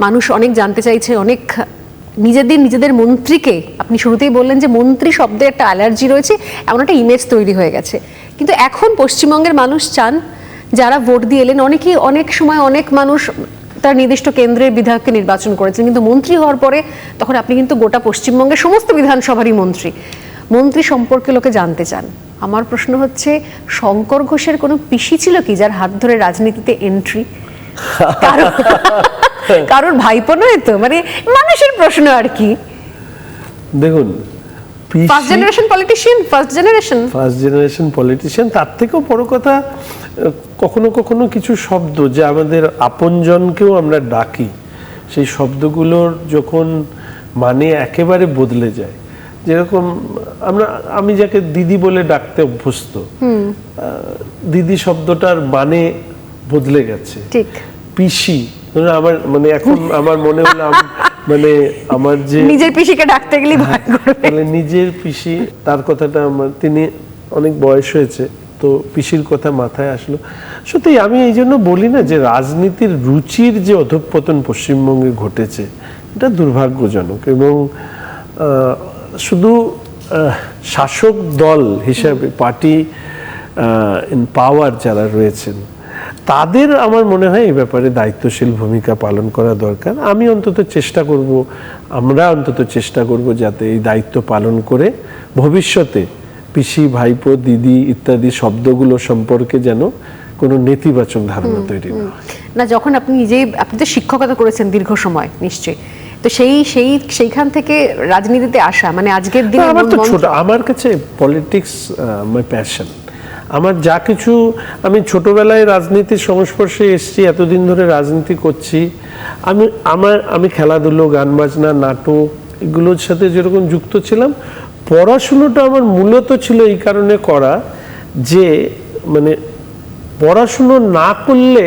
মানুষ অনেক জানতে চাইছে, অনেক নিজেদের মন্ত্রীকে, আপনি শুরুতেই বললেন যে মন্ত্রী শব্দে একটা অ্যালার্জি রয়েছে, এমন একটা ইমেজ তৈরি হয়ে গেছে। কিন্তু এখন পশ্চিমবঙ্গের মানুষ চান, যারা ভোট দিয়ে এলেন, অনেক সময় অনেক মানুষ তার নির্দিষ্ট কেন্দ্রের বিধায়ককে নির্বাচন করেছেন, কিন্তু মন্ত্রী হওয়ার পরে তখন আপনি কিন্তু গোটা পশ্চিমবঙ্গের সমস্ত বিধানসভারই মন্ত্রী সম্পর্কে লোকে জানতে চান। আমার প্রশ্ন হচ্ছে, শঙ্কর ঘোষের কোনো পিসি ছিল কি যার হাত ধরে রাজনীতিতে এন্ট্রি? কারোর ভাইপো নয় তো? মানে মানুষের প্রশ্ন আর কি। দেখুন, ফার্স্ট জেনারেশন পলিটিশিয়ান, তার থেকেও বড় কথা, কখনো কখনো কিছু শব্দ যে আমাদের আপনজনকেও আমরা ডাকি, সেই শব্দগুলোর যখন মানে একেবারে বদলে যায়। যেরকম আমি যাকে দিদি বলে ডাকতে অভ্যস্ত, দিদি শব্দটার মানে বদলে গেছে। ঠিক। পিসি, আমার মানে এখন আমার মনে হলো মানে আমার যে নিজের পিসিকে ডাকতে গেলে ভয় করবে, তাহলে নিজের পিসি, তার কথাটা আমার, তিনি অনেক বয়স হয়েছে তো পিসির কথা মাথায় আসলো। সত্যি আমি এই জন্য বলি না যে রাজনীতির রুচির যে অধঃপতন পশ্চিমবঙ্গে ঘটেছে, এটা দুর্ভাগ্যজনক। এবং শুধু শাসক দল হিসাবে পার্টি ইন পাওয়ার যারা রয়েছেন, তাদের আমার মনে হয় এই ব্যাপারে দায়িত্বশীল ভূমিকা পালন করা দরকার। আমরা অন্তত চেষ্টা করব যাতে এই দায়িত্ব পালন করে ভবিষ্যতে পিসি, ভাইপো, দিদি ইত্যাদি শব্দগুলো সম্পর্কে যেন কোনো নেতিবাচক ধারণা তৈরি না। যখন আপনি তো শিক্ষকতা করেছেন দীর্ঘ সময় নিশ্চয়ই, তো সেইখান থেকে রাজনীতিতে আসা, মানে আজকের দিনে আমার কাছে পলিটিক্স মাই প্যাশন। আমার যা কিছু, আমি ছোটবেলায় রাজনীতির সংস্পর্শে এসেছি, এতদিন ধরে রাজনীতি করছি, আমি খেলাধুলো, গান বাজনা, নাটক এগুলোর সাথে যেরকম যুক্ত ছিলাম, পড়াশুনোটা আমার মূলত ছিল এই কারণে করা যে মানে পড়াশুনো না করলে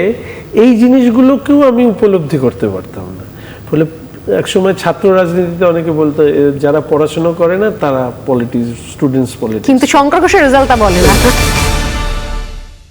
এই জিনিসগুলোকেও আমি উপলব্ধি করতে পারতাম না। ফলে একসময় ছাত্র রাজনীতিতে অনেকে বলতো যারা পড়াশোনা করে না তারা স্টুডেন্টস পলিটিক্স, কিন্তু শঙ্কর ঘোষের রেজাল্টটা বলে না।